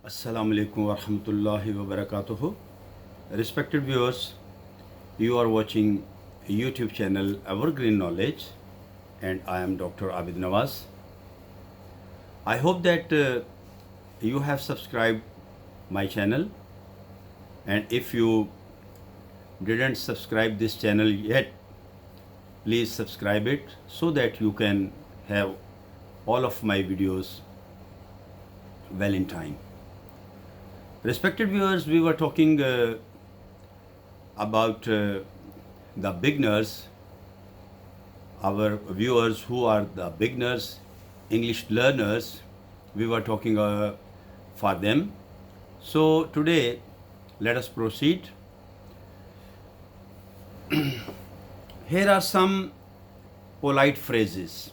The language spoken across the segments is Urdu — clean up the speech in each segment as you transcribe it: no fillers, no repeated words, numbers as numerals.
Assalamu alaikum wa rahmatullahi wa barakatuhu. Respected viewers, you are watching YouTube channel Evergreen Knowledge and I am Dr. Abid Nawaz. I hope that you have subscribed my channel, and if you didn't subscribe this channel yet, please subscribe it so that you can have all of my videos well in time. Respected viewers, we were talking about the beginners, our viewers who are the beginners, English learners. We were talking for them. So today, let us proceed. Here are some polite phrases.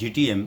GTM,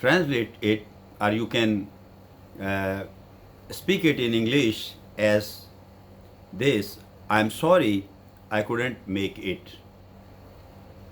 translate it, or you can speak it in English as this: I'm sorry, I couldn't make it.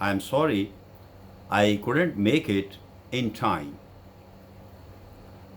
I'm sorry, I couldn't make it in time.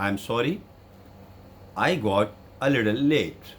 I'm sorry, I got a little late.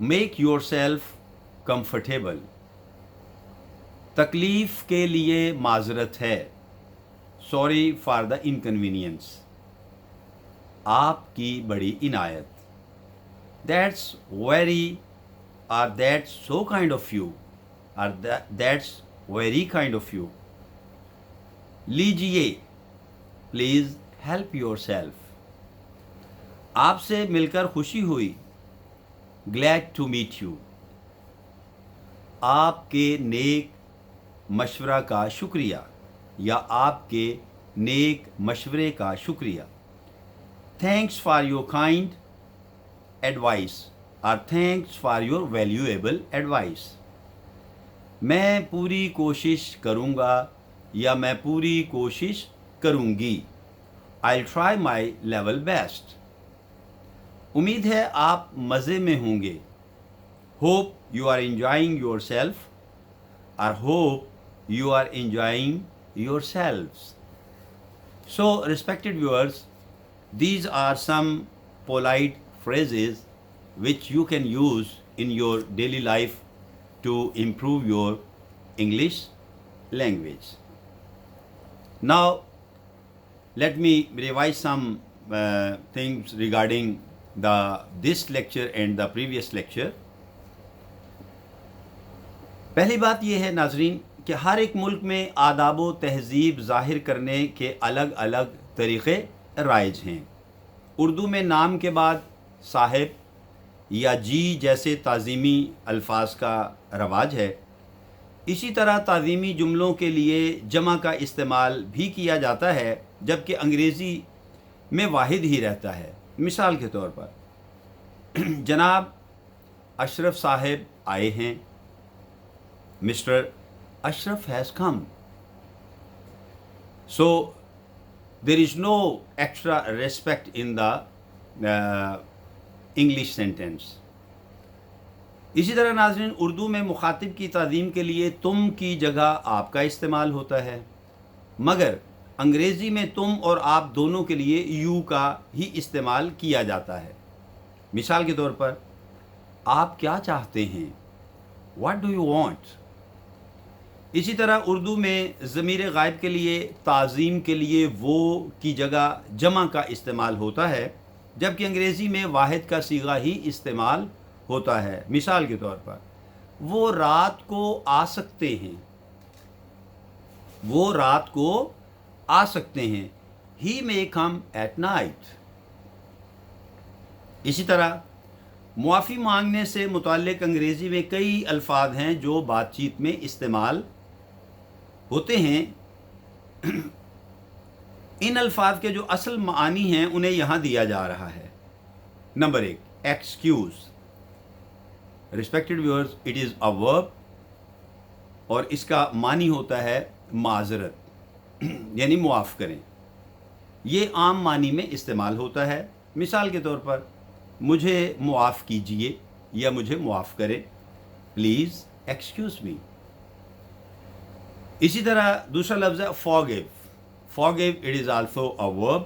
Make your self comfortable. تکلیف کے لیے معذرت ہے. Sorry for the inconvenience. آپ کی بڑی عنایت. That's very or that's so kind of you, or that's very kind of you. لیجیے, پلیز ہیلپ یور سیلف. آپ سے مل کر خوشی ہوئی. Glad to meet you. آپ کے نیک مشورہ کا شکریہ یا آپ کے نیک مشورے کا شکریہ. Thanks for your kind advice اور thanks for your valuable advice. میں پوری کوشش کروں گا یا میں پوری کوشش کروں گی. I try my level best. امید ہے آپ مزے میں ہوں گے. Hope you are enjoying yourself اور hope you are enjoying yourselves. So respected viewers, these are some polite phrases which you can use in your daily life to improve your English language. Now, let me revise some things regarding this lecture and the previous lecture. پہلی بات یہ ہے ناظرین کہ ہر ایک ملک میں آداب و تہذیب ظاہر کرنے کے الگ الگ طریقے رائج ہیں. اردو میں نام کے بعد صاحب یا جی جیسے تعظیمی الفاظ کا رواج ہے. اسی طرح تعظیمی جملوں کے لیے جمع کا استعمال بھی کیا جاتا ہے, جبکہ انگریزی میں واحد ہی رہتا ہے. مثال کے طور پر جناب اشرف صاحب آئے ہیں. Mister Ashraf has come. So there is no extra respect in the English sentence. اسی طرح ناظرین اردو میں مخاطب کی تعظیم کے لیے تم کی جگہ آپ کا استعمال ہوتا ہے, مگر انگریزی میں تم اور آپ دونوں کے لیے یو کا ہی استعمال کیا جاتا ہے. مثال کے طور پر آپ کیا چاہتے ہیں, واٹ ڈو یو وانٹ. اسی طرح اردو میں ضمیر غائب کے لیے تعظیم کے لیے وہ کی جگہ جمع کا استعمال ہوتا ہے, جبکہ انگریزی میں واحد کا صیغہ ہی استعمال ہوتا ہے. مثال کے طور پر وہ رات کو آ سکتے ہیں. وہ رات کو آ سکتے ہیں. ہی may come at night. اسی طرح معافی مانگنے سے متعلق انگریزی میں کئی الفاظ ہیں جو بات چیت میں استعمال ہوتے ہیں. ان الفاظ کے جو اصل معانی ہیں انہیں یہاں دیا جا رہا ہے. Number 1, excuse. Respected viewers, it is a verb اور اس کا معنی ہوتا ہے معذرت یعنی معاف کریں. یہ عام معنی میں استعمال ہوتا ہے. مثال کے طور پر مجھے معاف کیجئے یا مجھے معاف کریں. Please excuse me. اسی طرح دوسرا لفظ ہے forgive. forgive, it is also a verb.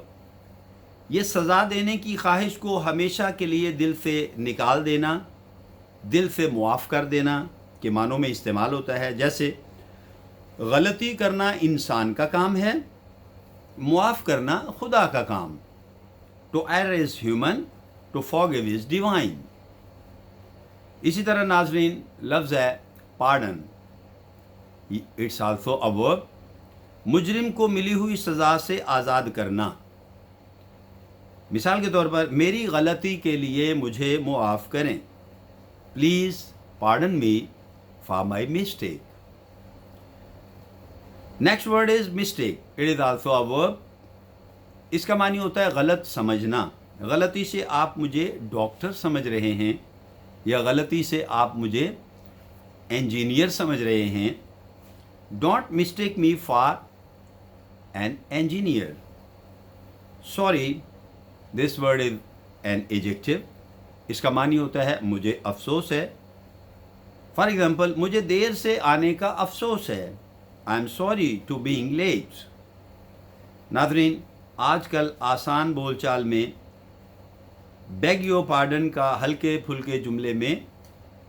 یہ سزا دینے کی خواہش کو ہمیشہ کے لیے دل سے نکال دینا, دل سے معاف کر دینا کے معنوں میں استعمال ہوتا ہے. جیسے غلطی کرنا انسان کا کام ہے, معاف کرنا خدا کا کام. To err is human, to forgive is divine. اسی طرح ناظرین لفظ ہے pardon. It's also a verb. مجرم کو ملی ہوئی سزا سے آزاد کرنا. مثال کے طور پر میری غلطی کے لیے مجھے معاف کریں. Please pardon me for my mistake. Next word is mistake. It is also a ورب. اس کا معنی ہوتا ہے غلط سمجھنا. غلطی سے آپ مجھے ڈاکٹر سمجھ رہے ہیں یا غلطی سے آپ مجھے انجینئر سمجھ رہے ہیں. Don't mistake me for an engineer. Sorry, this word is an adjective. اس کا معنی ہوتا ہے مجھے افسوس ہے. فار ایگزامپل مجھے دیر سے آنے کا افسوس ہے. I am sorry to being late. ناظرین آج کل آسان بول چال میں بیگ یور پارڈن کا ہلکے پھلکے جملے میں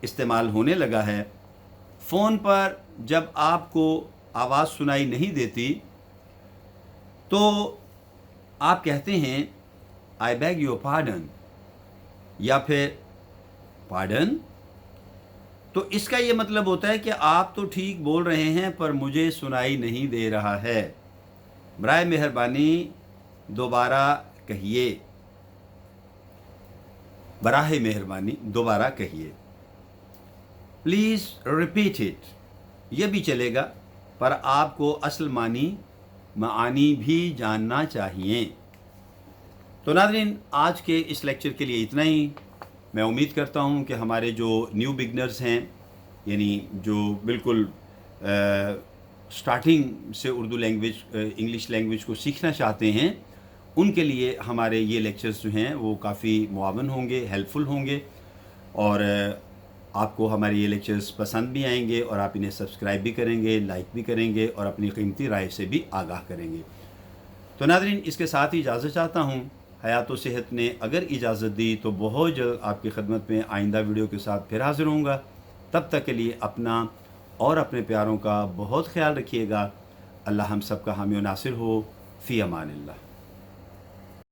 استعمال ہونے لگا ہے. فون پر جب آپ کو آواز سنائی نہیں دیتی تو آپ کہتے ہیں آئی بیگ یور پارڈن یا پھر پارڈن. تو اس کا یہ مطلب ہوتا ہے کہ آپ تو ٹھیک بول رہے ہیں پر مجھے سنائی نہیں دے رہا ہے. برائے مہربانی دوبارہ کہیے. براہ مہربانی دوبارہ کہیے. Please repeat it. یہ بھی چلے گا پر آپ کو اصل معانی بھی جاننا چاہیے. تو ناظرین آج کے اس لیکچر کے لیے اتنا ہی. میں امید کرتا ہوں کہ ہمارے جو نیو بگنرز ہیں یعنی جو بالکل سٹارٹنگ سے اردو لینگویج انگلش لینگویج کو سیکھنا چاہتے ہیں ان کے لیے ہمارے یہ لیکچرز جو ہیں وہ کافی معاون ہوں گے, ہیلپ فل ہوں گے اور آپ کو ہمارے یہ لیکچرز پسند بھی آئیں گے اور آپ انہیں سبسکرائب بھی کریں گے, لائک بھی کریں گے اور اپنی قیمتی رائے سے بھی آگاہ کریں گے. تو ناظرین اس کے ساتھ ہی اجازت چاہتا ہوں. حیات و صحت نے اگر اجازت دی تو بہت جلد آپ کی خدمت میں آئندہ ویڈیو کے ساتھ پھر حاضر ہوں گا. تب تک کے لیے اپنا اور اپنے پیاروں کا بہت خیال رکھیے گا. اللہ ہم سب کا حامی و ناصر ہو. فی امان اللہ.